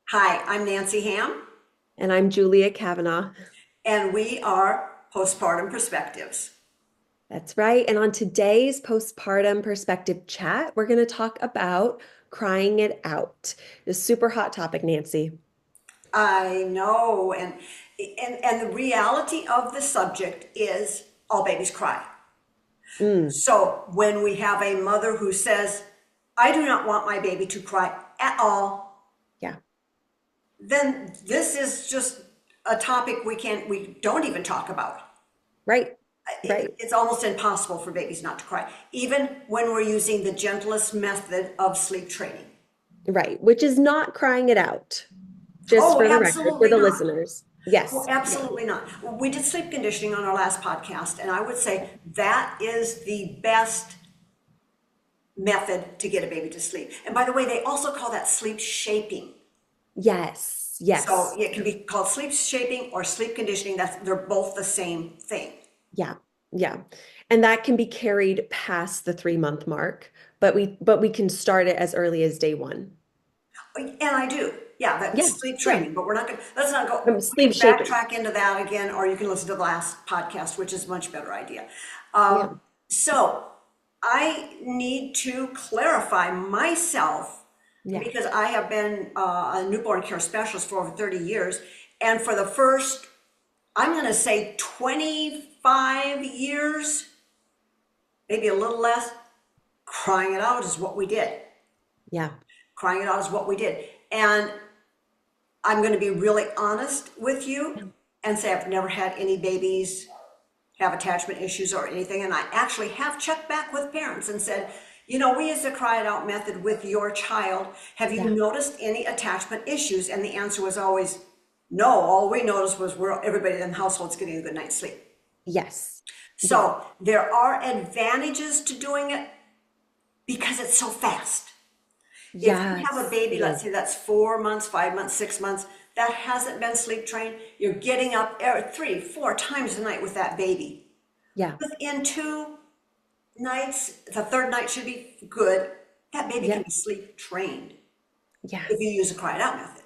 Hi, I'm Nancy Ham, And I'm Julia Kavanaugh. and we are Postpartum Perspectives. That's right. And on today's postpartum perspective chat, we're going to talk about crying it out. This super hot topic, Nancy. I know, and the reality of the subject is all babies cry. Mm, So when we have a mother who says, "I do not want my baby to cry at all," yeah, then this is just a topic we don't even talk about. right, right, It's almost impossible for babies not to cry, even when we're using the gentlest method of sleep training. right. Which is not crying it out, just Oh, for the record, for absolutely the not. listeners. Oh, Yes, yeah, absolutely not. We did sleep conditioning on our last podcast, and I would say that is the best method to get a baby to sleep. And by the way, they also call that sleep shaping. yes, So yes, it can be called sleep shaping or sleep conditioning. They're both the same thing. yeah, yeah. And that can be carried past the 3 month mark, but we can start it as early as day one. And I do. Yeah, Yeah, that's sleep yeah. training, but let's not go, we Sleep can shaping. backtrack into that again, or you can listen to the last podcast, which is a much better idea. Yeah, So I need to clarify myself yeah. because I have been a newborn care specialist for over 30 years. And for the first, I'm going to say 25 years, maybe a little less, crying it out is what we did. Yeah. Crying it out is what we did. And I'm going to be really honest with you and say I've never had any babies have attachment issues or anything. And I actually have checked back with parents and said, we use the cry it out method with your child. Have you Yeah. noticed any attachment issues? And the answer was always no. All we noticed was everybody in the household's getting a good night's sleep. Yes. Yeah. So there are advantages to doing it because it's so fast. If you have a Yes. baby, It let's is. say that's 4 months, 5 months, 6 months, that hasn't been sleep trained, you're getting up 3, 4 times a night with that baby. Yeah. Within 2 nights, the third night should be good. That baby can Yep. be sleep trained if you Yes. use a cry it out method.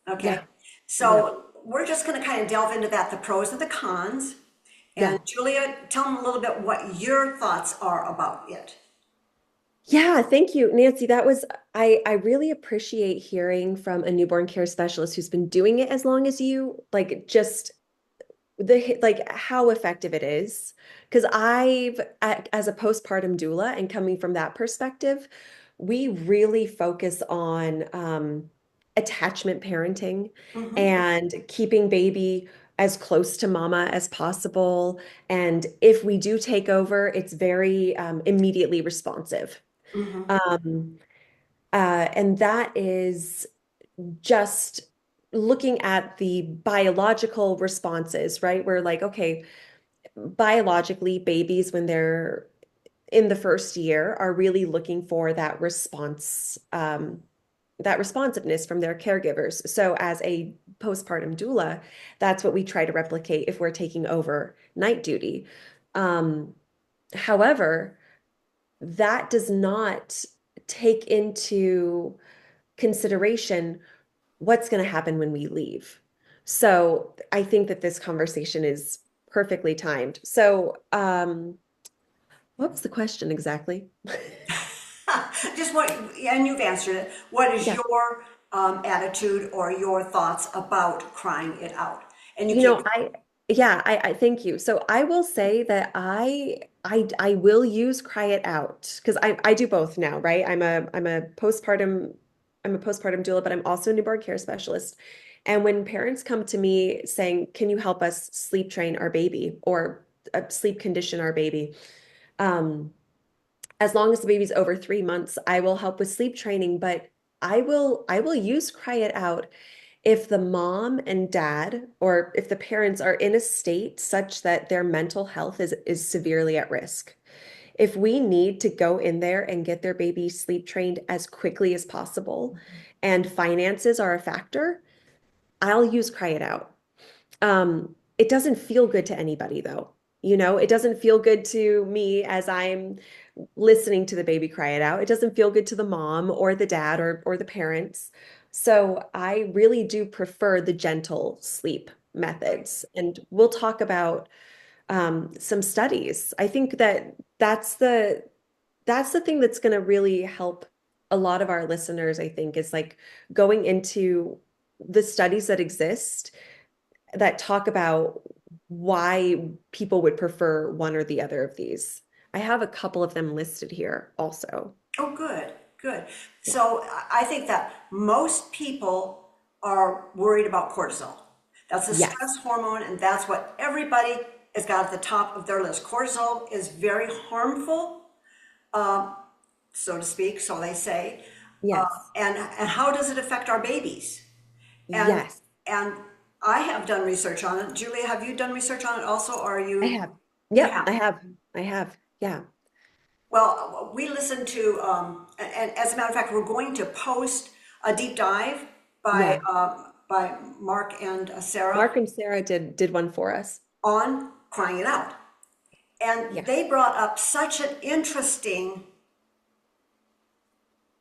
Okay. Yep. Yep. So we're just going to kind of delve into that, the pros and the cons. And Yeah. Julia, tell them a little bit what your thoughts are about it. Yeah. Thank you, Nancy. I really appreciate hearing from a newborn care specialist who's been doing it as long as you, like just like how effective it is. Because as a postpartum doula and coming from that perspective, we really focus on attachment parenting Hmm. and keeping baby as close to mama as possible. And if we do take over, it's very immediately responsive. Hmm. Um, and that is just looking at the biological responses, right? We're like, okay, biologically, babies, when they're in the first year, are really looking for that responsiveness from their caregivers. So, as a postpartum doula, that's what we try to replicate if we're taking over night duty. Um, However, that does not take into consideration what's going to happen when we leave. So I think that this conversation is perfectly timed. So, what was the question exactly? Just what, and you've answered it. What is Yeah. your attitude or your thoughts about crying it out? And you You can't. know, I thank you. So I will say that I will use cry it out because I do both now, right? I'm a postpartum doula, but I'm also a newborn care specialist. And when parents come to me saying, "Can you help us sleep train our baby or sleep condition our baby?" Um, as long as the baby's over 3 months, I will help with sleep training, but I will use cry it out if the mom and dad or if the parents are in a state such that their mental health is severely at risk. If we need to go in there and get their baby sleep trained as quickly as possible and finances are a factor, I'll use cry it out. It doesn't feel good to anybody though. You know, it doesn't feel good to me as I'm listening to the baby cry it out. It doesn't feel good to the mom or the dad or the parents. So I really do prefer the gentle sleep Right. methods. And we'll talk about some studies. I think that that's the thing that's going to really help a lot of our listeners, I think, is like going into the studies that exist that talk about why people would prefer one or the other of these. I have a couple of them listed here also. Oh, good, good. Yeah. So I think that most people are worried about cortisol. That's a Yes. stress hormone, and that's what everybody has got at the top of their list. Cortisol is very harmful, so to speak, so they say. Yes. And how does it affect our babies? And Yes. and I have done research on it. Julia, have you done research on it also, or are I you? have. You Yep, have. I have. I have. Yeah. Well, we listened to, and as a matter of fact, we're going to post a deep dive Yeah. by Mark and Sarah Mark and Sarah did one for us. on crying it out, and Yeah. they brought up such an interesting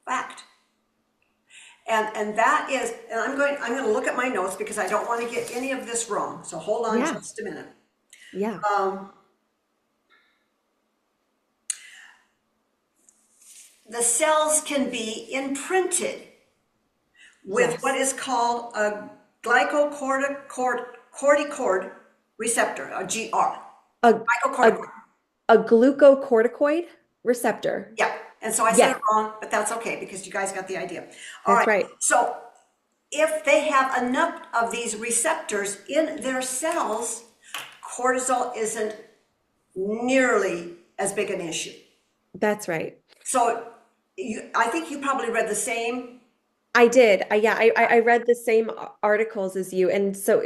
fact, and that is, and I'm going to look at my notes because I don't want to get any of this wrong. So hold on Yeah. just a minute. Yeah. The cells can be imprinted with what Yes. is called a glycocorticoid receptor, a GR. A a Glycocorticoid. a glucocorticoid receptor. Yeah. And so I said it Yes, wrong, but that's okay because you guys got the idea. All that's right. right. So if they have enough of these receptors in their cells, cortisol isn't nearly as big an issue. That's right. So I think you probably read the same. I did. Yeah, I read the same articles as you, and so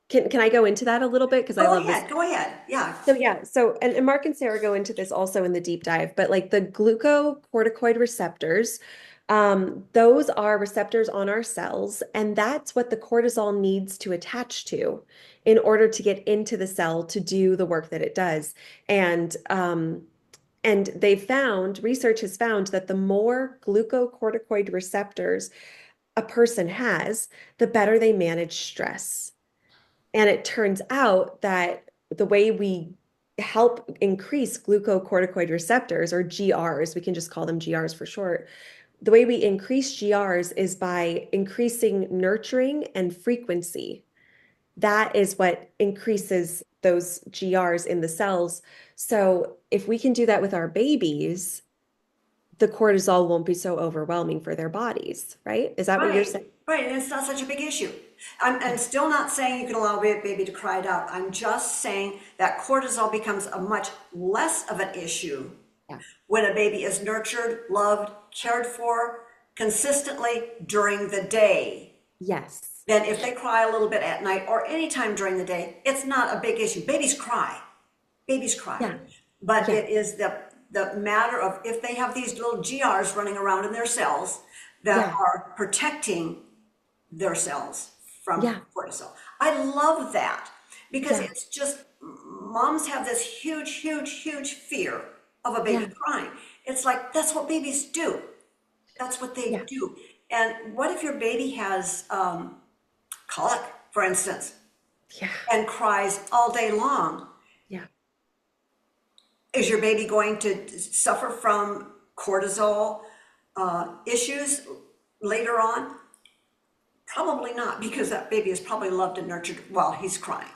can I go into that a little bit because I Go love this. ahead. Go ahead. Yeah. So yeah, so and Mark and Sarah go into this also in the deep dive, but like the glucocorticoid receptors, those are receptors on our cells, and that's what the cortisol needs to attach to in order to get into the cell to do the work that it does. And they found, research has found that the more glucocorticoid receptors a person has, the better they manage stress. And it turns out that the way we help increase glucocorticoid receptors or GRs, we can just call them GRs for short. The way we increase GRs is by increasing nurturing and frequency. That is what increases those GRs in the cells. So if we can do that with our babies, the cortisol won't be so overwhelming for their bodies, right? Is that what you're Right, saying? right, and it's not such a big issue. I'm Yeah. still not saying you can allow a baby to cry it out. I'm just saying that cortisol becomes a much less of an issue Yeah. when a baby is nurtured, loved, cared for consistently during the day Yes. than if they cry a little bit at night or anytime during the day. It's not a big issue. Babies cry. Babies cry. Yeah. But Yeah. it is the matter of if they have these little GRs running around in their cells that Yeah. are protecting their cells from Yeah. cortisol. I love that because Yeah. it's just moms have this huge, huge, huge fear of a baby Yeah. crying. It's like that's what babies do. That's what they Yeah. do. And what if your baby has colic, for instance, Yeah. and cries all day long? Yeah. Is your baby going to suffer from cortisol issues later on? Probably not, because that baby is probably loved and nurtured while he's crying.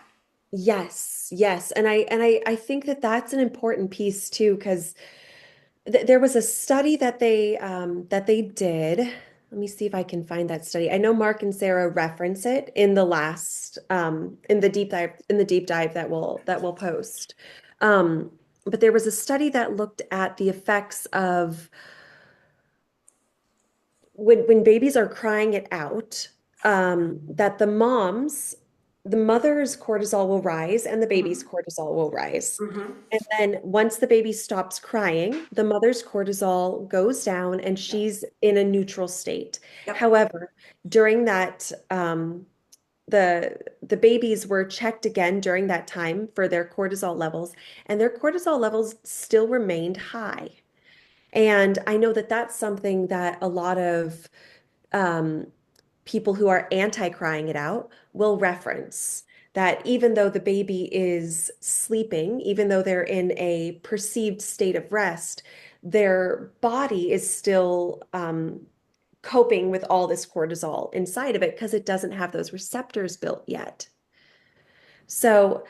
Yes. Yes. And I think that that's an important piece too, because there was a study that they did. Let me see if I can find that study. I know Mark and Sarah reference it in the last in the deep dive that we'll post. Um, but there was a study that looked at the effects of when babies are crying it out, that the mother's cortisol will rise and the baby's cortisol will rise. And then once the baby stops crying, the mother's cortisol goes down and Yep. she's in a neutral state. Yep. However, during the babies were checked again during that time for their cortisol levels, and their cortisol levels still remained high. And I know that that's something that a lot of um, people who are anti-crying it out will reference that even though the baby is sleeping, even though they're in a perceived state of rest, their body is still coping with all this cortisol inside of it because it doesn't have those receptors built yet. So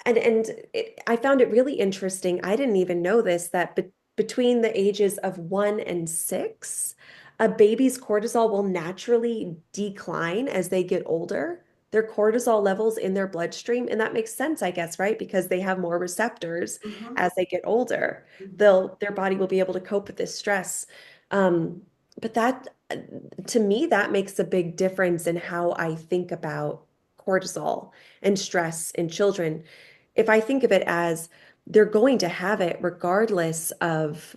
I found it really interesting. I didn't even know this that be between the ages of 1 and 6, a baby's cortisol will naturally decline as they get older. Their cortisol levels in their bloodstream, and that makes sense, I guess, right? Because they have more receptors Mm-hmm. as they get older. Mm-hmm. Their body will be able to cope with this stress. Um, but that, to me, that makes a big difference in how I think about cortisol and stress in children. If I think of it as they're going to have it regardless of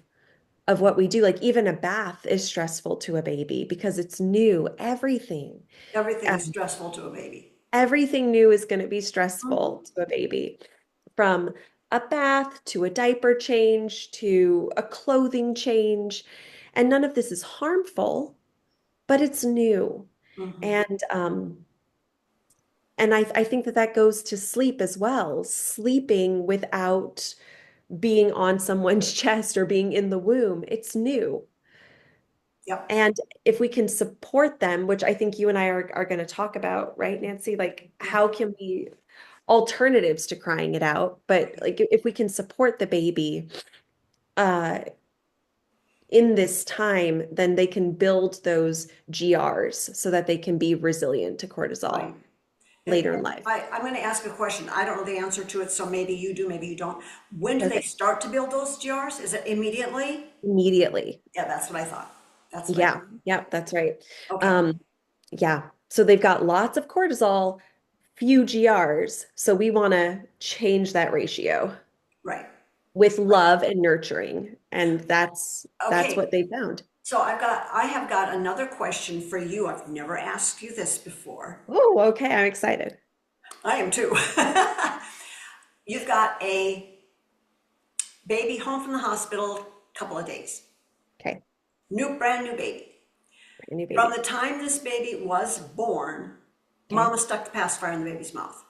what we do, like even a bath is stressful to a baby because it's new. Everything is Um, stressful to a baby. everything new is going to be stressful Mhm. to a baby, from a bath to a diaper change to a clothing change. And none of this is harmful, but it's new. Mhm. And I think that that goes to sleep as well. Sleeping without being on someone's chest or being in the womb. It's new. Yep. And if we can support them, which I think you and I are going to talk about, right, Nancy? Like, Yeah. how can we alternatives to crying it out? But Right. like, if we can support the baby uh, in this time, then they can build those GRs so that they can be resilient to Right. cortisol And later in life. I'm going to ask a question. I don't know the answer to it, so maybe you do, maybe you don't. When do they Okay. start to build those jars? Is it immediately? Immediately. Yeah, that's what I thought. That's what I Yeah. thought. Yeah, that's right. Okay. Um, yeah. So they've got lots of cortisol, few GRs. So we want to change that ratio Right. with Right. love and nurturing. And that's Okay. what they found. So I have got another question for you. I've never asked you this before. Oh, okay. I'm excited. I am too. You've got a baby home from the hospital a couple of days. Okay. Brand new baby. Brand new From baby. the time this baby was born, Okay. mama stuck the pacifier in the baby's mouth.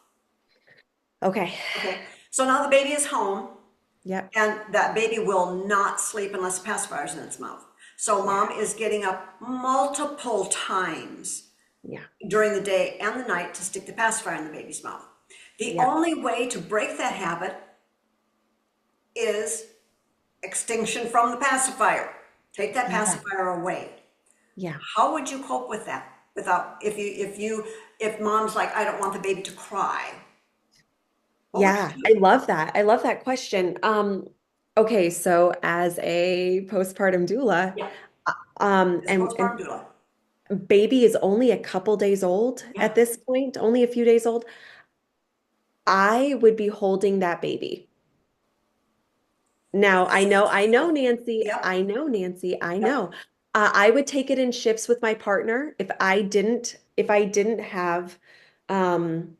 Okay. Okay, so now the baby is home, Yep. and that baby will not sleep unless the pacifier is in its mouth. So Yeah. mom is getting up multiple times Yeah. during the day and the night to stick the pacifier in the baby's mouth. The Yep. only way to break that habit is extinction from the pacifier. Take that Yeah. pacifier away. Yeah. How would you cope with that? Without, if mom's like, I don't want the baby to cry, what would Yeah. you I do? love that. I love that question. Okay, so as a postpartum doula, Yeah, as a and postpartum doula. baby is only a couple days old Yeah. at this point, only a few days old, I would be holding that baby. Now, Nancy, Yep, I yep, know. I would take it in shifts with my partner if I didn't have, um,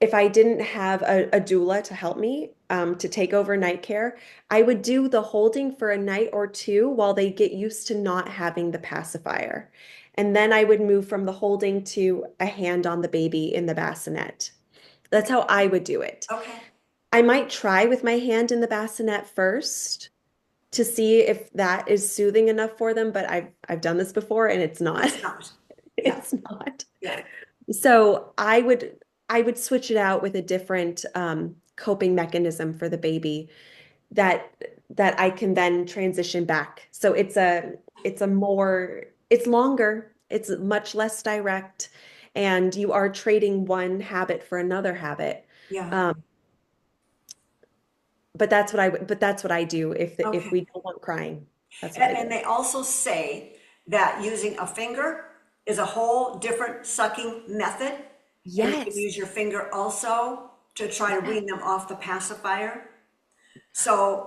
if I didn't have a doula to help me, to take over night care. I would do the holding for a night or two while they get used to not having the pacifier. And then I would move from the holding to a hand on the baby in the bassinet. That's how I would do it. okay. I might try with my hand in the bassinet first to see if that is soothing enough for them, but I've done this before and it's not. It's not. Yeah, It's not. yeah, So I would switch it out with a different coping mechanism for the baby that that I can then transition back. So it's a more it's longer, it's much less direct, and you are trading one habit for another habit. yeah. Um, but that's what I do if Okay. we don't want crying. That's what I And do. they also say that using a finger is a whole different sucking method. And you can Yes. use your finger also to try to Yeah. wean them off the pacifier. So,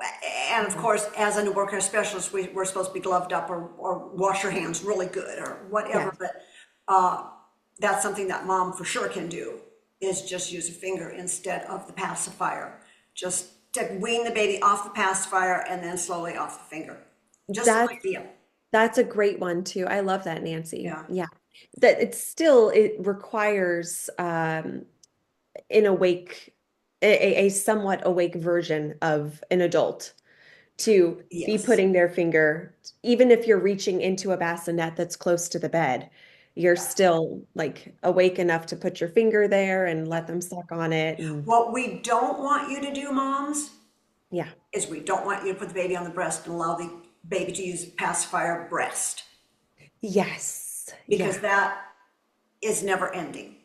and of Yeah. course, as a newborn care specialist, we're supposed to be gloved up or wash your hands really good or Yeah. whatever. But that's something that mom for sure can do, is just use a finger instead of the pacifier. Just to wean the baby off the pacifier and then slowly off the finger. Just an That's idea. that's a great one too. I love that, Nancy. Yeah, Yeah. That it's still it requires an awake a somewhat awake version of an adult to be yes, putting their finger, even if you're reaching into a bassinet that's close to the bed, you're yeah. still like awake enough to put your finger there and let them suck on it. And What we don't want you to do, moms, yeah. is we don't want you to put the baby on the breast and allow the baby to use pacifier breast, Yes. because Yeah. that is never ending.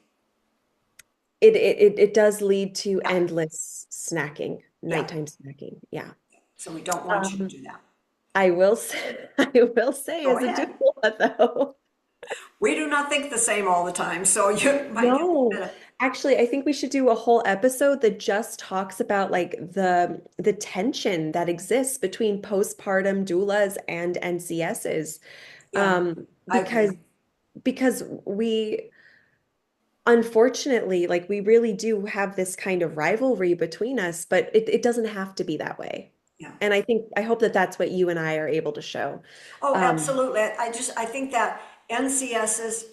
It does lead to Yeah, endless snacking, yeah. nighttime snacking. Yeah. So we don't want you to Um, do that. I will say, I will say Go as a ahead. doula though. We do not think the same all the time, so you might get a No, bit of, actually, I think we should do a whole episode that just talks about like the tension that exists between postpartum doulas and NCSs. yeah, I Because agree. we unfortunately like we really do have this kind of rivalry between us, but it doesn't have to be that way. Yeah. And I hope that that's what you and I are able to show. Oh, Um, absolutely. I think that NCSs,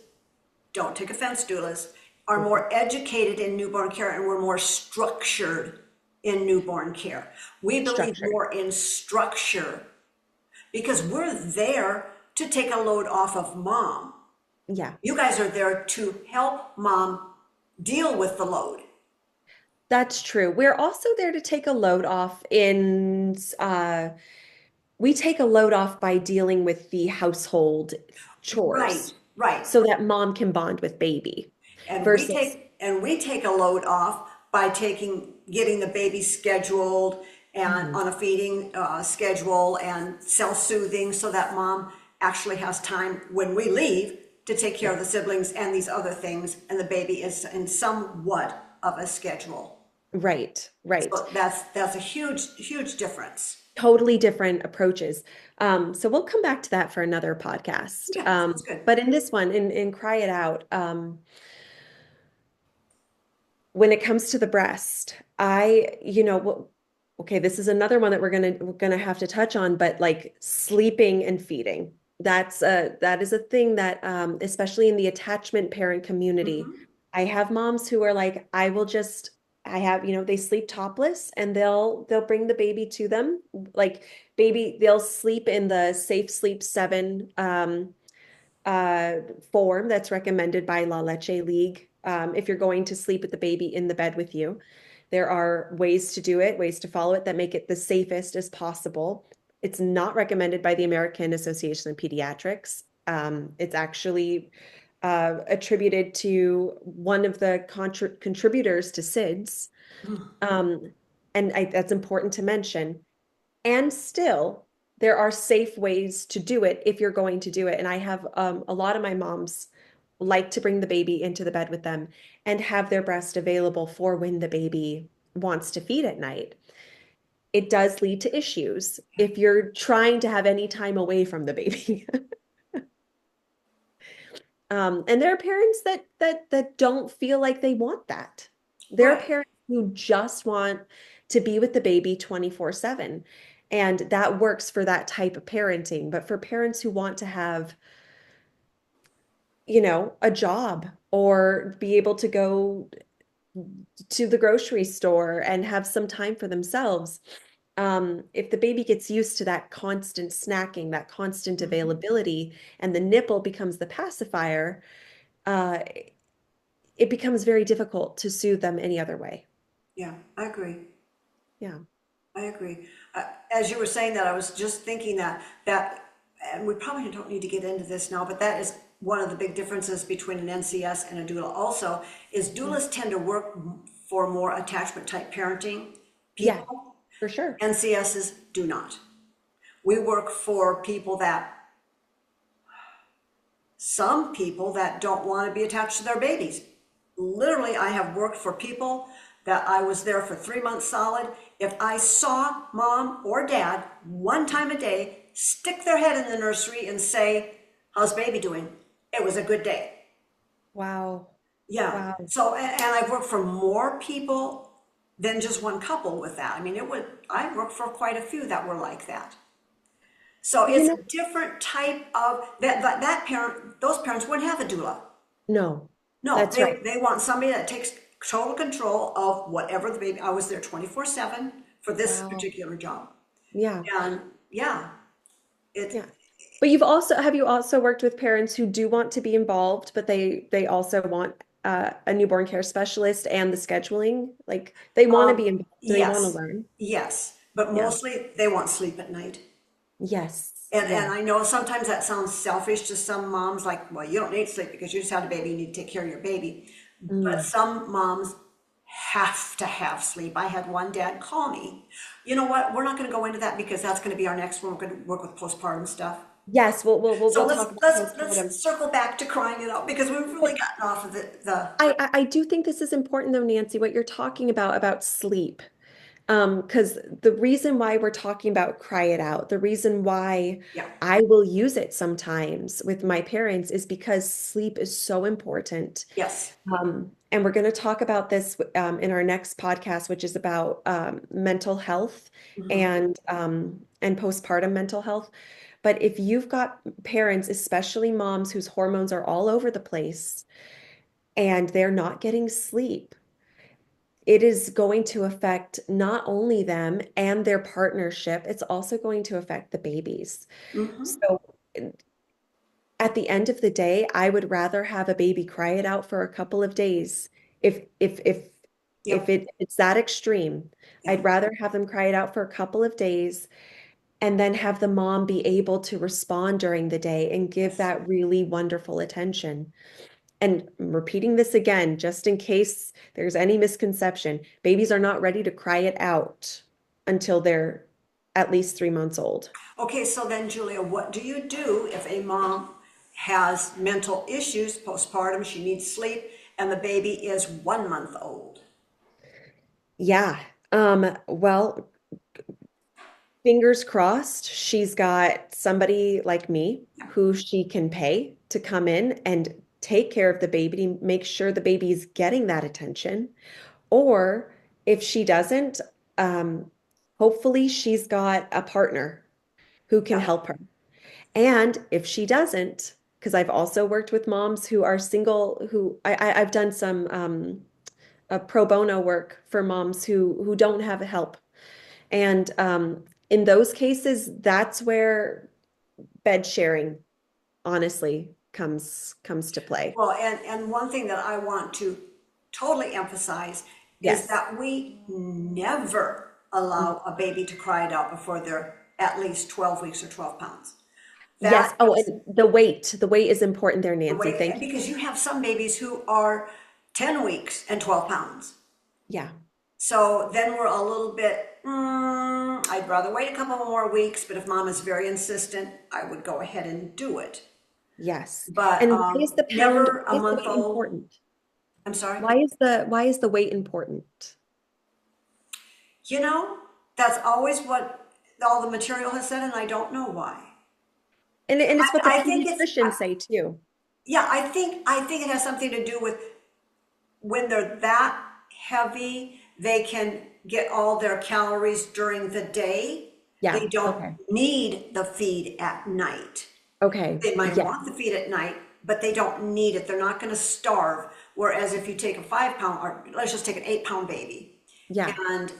don't take offense, doulas, are more educated in newborn care and we're more structured in newborn care. We believe Structured. more in structure because we're there to take a load off of mom. Yeah. You guys are there to help mom deal with the load. That's true. We're also there to take a load off we take a load off by dealing with the household Right, chores right. so that mom can bond with baby And versus we take a load off by getting the baby scheduled and Mhm. on a feeding schedule and self-soothing so that mom actually has time when we leave to take care Yeah, of the siblings and these other things, and the baby is in somewhat of a schedule. right, right. So that's a huge difference. Totally different approaches. So we'll come back to that for another podcast. Yeah, sounds good. But in this one, in Cry It Out, when it comes to the breast, okay, this is another one that we're gonna have to touch on, but like sleeping and feeding. That is a thing that especially in the attachment parent community, Mhm. I have moms who are like, I have, they sleep topless and they'll bring the baby to them. Like they'll sleep in the Safe Sleep 7 uh, form that's recommended by La Leche League. If you're going to sleep with the baby in the bed with you, there are ways to do it, ways to follow it that make it the safest as possible. It's not recommended by the American Association of Pediatrics. It's actually attributed to one of the contributors to SIDS. Um, and that's important to mention. And still, there are safe ways to do it if you're going to do it. And I have a lot of my moms like to bring the baby into the bed with them and have their breast available for when the baby wants to feed at night. It does lead to issues if you're trying to have any time away from the baby. And there are parents that don't feel like they want that. There are Right. parents who just want to be with the baby 24/7. And that works for that type of parenting. But for parents who want to have, a job or be able to go to the grocery store and have some time for themselves, if the baby gets used to that constant snacking, that constant Mhm. availability, and the nipple becomes the pacifier, uh, it becomes very difficult to soothe them any other way. Yeah, I agree. Yeah. I agree. As you were saying that, I was just thinking and we probably don't need to get into this now, but that is one of the big differences between an NCS and a doula also, is Yeah. doulas tend to work for more attachment type parenting Yeah, people. for sure. NCSs do not. We work for some people that don't want to be attached to their babies. Literally, I have worked for people that I was there for 3 months solid. If I saw mom or dad one time a day stick their head in the nursery and say, "How's baby doing?" It was a good day. Wow. Yeah. Wow. So, and I've worked for more people than just one couple with that. I mean, I worked for quite a few that were like that. So You it's know, a different type of, that parent, those parents wouldn't have a doula. no, No, that's right. they want somebody that takes total control of whatever the baby, I was there 24/7 for this Wow. particular job. Yeah. And yeah, Yeah. it, But have you also worked with parents who do want to be involved, but they also want a newborn care specialist and the scheduling? Like they want to be involved. They want to yes, learn. yes, but Yeah. mostly they want sleep at night. Yes. And Yeah. I know sometimes that sounds selfish to some moms, like, well, you don't need sleep because you just had a baby, you need to take care of your baby. But Mm. some moms have to have sleep. I had one dad call me. You know what? We're not going to go into that because that's going to be our next one. We're going to work with postpartum stuff. Yes, So we'll let's talk about let's postpartum. let's circle back to crying it out because we've really But gotten off of the I do think this is important though, Nancy, what you're talking about sleep. Because the reason why we're talking about cry it out, the reason why yeah. I will use it sometimes with my parents is because sleep is so important. Yes. And we're going to talk about this in our next podcast, which is about mental health Hmm. and postpartum mental health. But if you've got parents, especially moms whose hormones are all over the place and they're not getting sleep, it is going to affect not only them and their partnership, it's also going to affect the babies. Hmm. So at the end of the day, I would rather have a baby cry it out for a couple of days. If if if if Yep. it's that extreme, Yeah. I'd rather have them cry it out for a couple of days and then have the mom be able to respond during the day and give Yes. that really wonderful attention. And I'm repeating this again, just in case there's any misconception, babies are not ready to cry it out until they're at least 3 months old. Okay, so then Julia, what do you do if a mom has mental issues postpartum, she needs sleep, and the baby is 1 month old? Yeah. Well, fingers crossed, she's got somebody like me who she can pay to come in and take care of the baby, to make sure the baby is getting that attention. Or if she doesn't, um, hopefully she's got a partner who can Yeah. help her. And if she doesn't, because I've also worked with moms who are single, who I've done some pro bono work for moms who don't have help. And in those cases, that's where bed sharing honestly comes to play. Well, and one thing that I want to totally emphasize is Yes. that we never allow a baby to cry it out before they're at least 12 weeks or 12 pounds. Yes. That Oh, is and the weight is important there, the Nancy. way, Thank you. because you have some babies who are 10 weeks and 12 pounds. Yeah. So then we're a little bit, I'd rather wait a couple more weeks, but if mom is very insistent, I would go ahead and do it. Yes. But And never why a is the month weight old. important? I'm sorry. Why is the weight important? You know, that's always what all the material has said, and I don't know why. And it's what the I think it's, pediatricians say too. yeah, I think it has something to do with when they're that heavy, they can get all their calories during the day. They Yeah. don't Okay. need the feed at night. Okay. They might Yeah. want the feed at night, but they don't need it. They're not going to starve. Whereas if you take a 5 pound, or let's just take an 8 pound baby, Yeah. and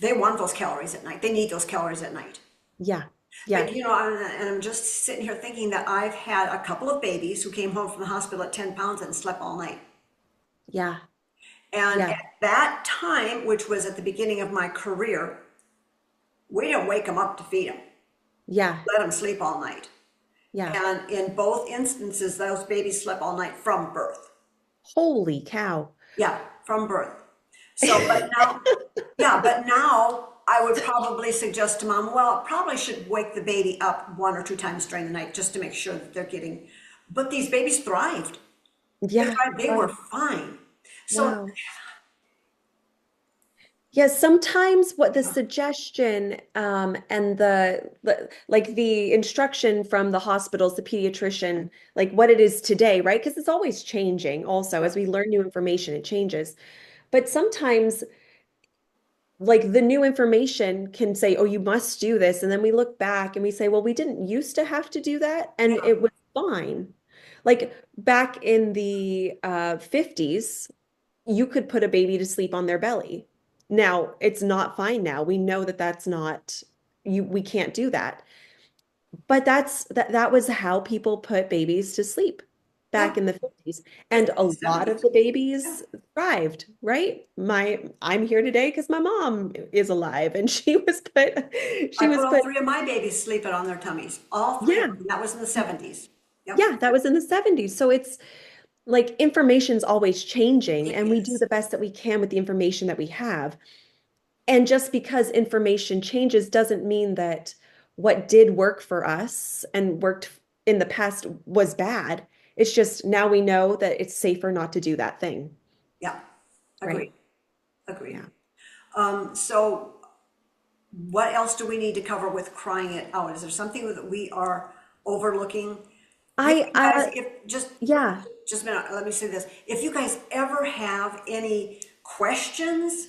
they want those calories at night. They need those calories at night. Yeah. But Yeah. and I'm just sitting here thinking that I've had a couple of babies who came home from the hospital at 10 pounds and slept all night. Yeah. And Yeah. at that time, which was at the beginning of my career, we didn't wake them up to feed them. Yeah. Let them sleep all night. Yeah. And in both instances, those babies slept all night from birth. Holy cow. Yeah, from birth. So, but now, yeah, but now I would probably suggest to mom, well, probably should wake the baby up 1 or 2 times during the night just to make sure that they're getting, but these babies thrived. They Yeah. thrived, they were Wow. fine. So Wow. Yeah, sometimes what the suggestion and like the instruction from the hospitals, the pediatrician, like what it is today, right? Because it's always changing also Yeah. as we learn new information, it changes. But sometimes like the new information can say, oh, you must do this. And then we look back and we say, well, we didn't used to have to do that, and Yeah. it was fine. Like back in the 50s, you could put a baby to sleep on their belly. Now, it's not fine now. We know that that's not we can't do that. But that was how people put babies to sleep back Yeah. in the 50s. And 50s, a lot of 70s. the Yeah. babies thrived, right? I'm here today because my mom is alive and I she put was all put, three of my babies sleeping on their tummies, all three of yeah. them. That was in the 70s. Yep. Yeah, that was in the 70s. So it's like information's always changing, It and we do is. the best that we can with the information that we have. And just because information changes doesn't mean that what did work for us and worked in the past was bad. It's just now we know that it's safer not to do that thing, Yeah. Agreed. right? Agreed. Yeah. So what else do we need to cover with crying it out? Is there something that we are overlooking? You I guys, if yeah. just a minute, let me say this. If you guys ever have any questions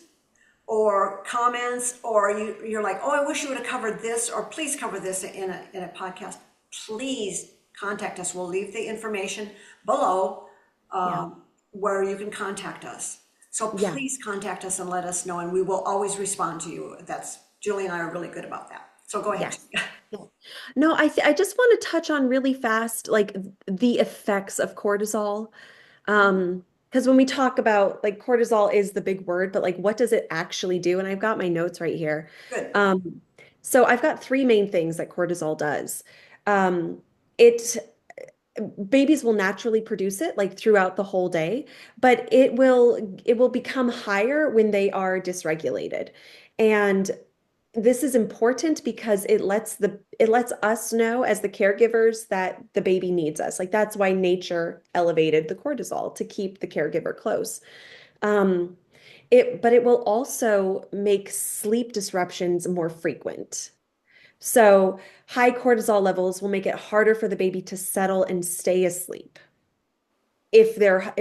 or comments, or you're like, oh, I wish you would have covered this, or please cover this in a podcast, please contact us. We'll leave the information below Yeah. where you can contact us. So Yeah. please contact us and let us know, and we will always respond to you. That's Julie and I are really good about that. So go ahead. Yes. Yeah. No, I just want to touch on really fast like the effects of cortisol. Because when we talk about like cortisol is the big word, but like what does it actually do? And I've got my notes right here. Good. So I've got three main things that cortisol does. It babies will naturally produce it like throughout the whole day, but it will become higher when they are dysregulated. And this is important because it lets us know as the caregivers that the baby needs us. Like that's why nature elevated the cortisol to keep the caregiver close. Um, but it will also make sleep disruptions more frequent. So high cortisol levels will make it harder for the baby to settle and stay asleep if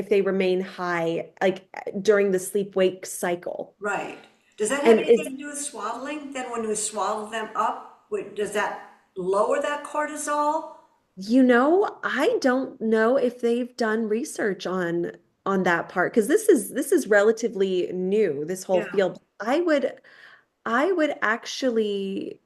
they remain high like during the sleep wake cycle. Right. Does that have And anything to do with swaddling? Then when we swaddle them up, does that lower that cortisol? I don't know if they've done research on that part because this is relatively new, this whole Yeah. field. I would actually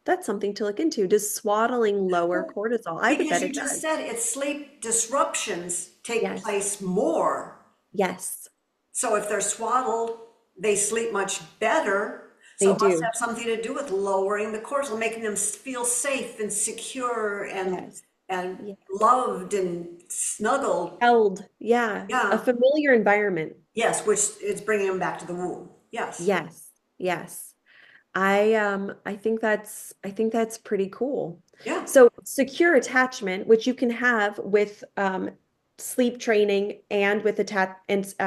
that's something to look into. Does swaddling lower Well, cortisol? I would because bet you it just does. said it's sleep disruptions take Yes. place more. Yes, So if they're swaddled, they sleep much better. So they it must do. have something to do with lowering the cortisol, making them feel safe and secure Yes. and Yeah. loved and snuggled. Held. Yeah. A Yeah. familiar environment. Yes, which is bringing them back to the womb. Yes. Yes. Yes. I think that's pretty cool. Yeah. So secure attachment, which you can have with sleep training and with attachment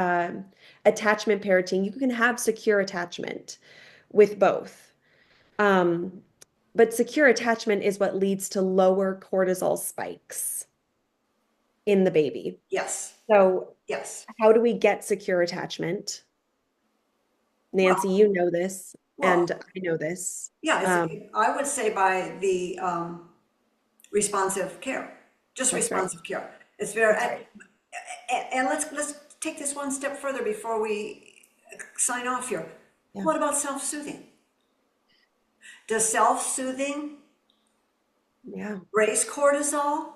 parenting, you can have secure attachment with both. Um, but secure attachment is what leads to lower cortisol spikes in the baby. Yes. So Yes. how do we get secure attachment? Nancy, Well, you know this, well, and I know this. yeah, Um, I would say by the responsive care, just that's right. responsive care. It's very, That's right. and let's take this one step further before we sign off here. Yeah. What about self-soothing? Does self-soothing Yeah. raise cortisol?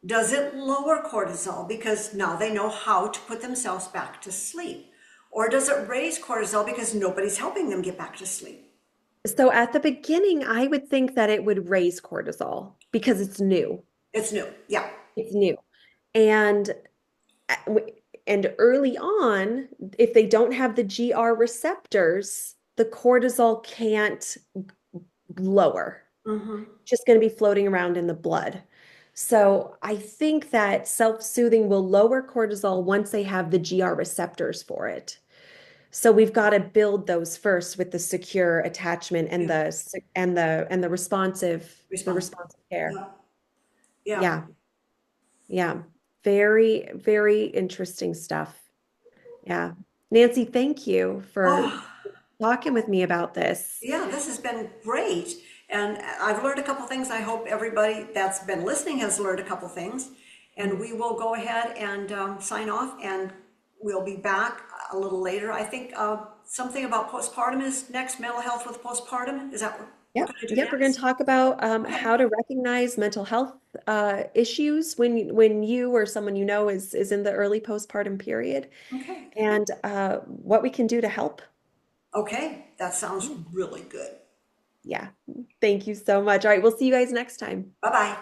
Does it lower cortisol because now they know how to put themselves back to sleep? Or does it raise cortisol because nobody's helping them get back to sleep? So at the beginning, I would think that it would raise cortisol because it's new. It's new. Yeah. It's new. And and early on, if they don't have the GR receptors, the cortisol can't lower. Mm-hmm. Just going to be floating around in the blood. So I think that self-soothing will lower cortisol once they have the GR receptors for it. So we've got to build those first with the secure attachment and Yeah, the response. responsive care. Yeah, yeah. Yeah. Yeah. Very, very interesting stuff. Yeah. Nancy, thank you for Oh, talking with me about this. yeah, this has been great. And I've learned a couple things. I hope everybody that's been listening has learned a couple things. And we will go ahead and sign off, and we'll be back a little later. I think something about postpartum is next, mental health with postpartum. Is that what we're Yep. going to do Yep. We're going to next? talk about Okay. how to recognize mental health issues when you or someone you know is in the early postpartum period, Okay. and what we can do to help. Okay. That sounds really good. Yeah. Thank you so much. All right. We'll see you guys next time. Bye bye.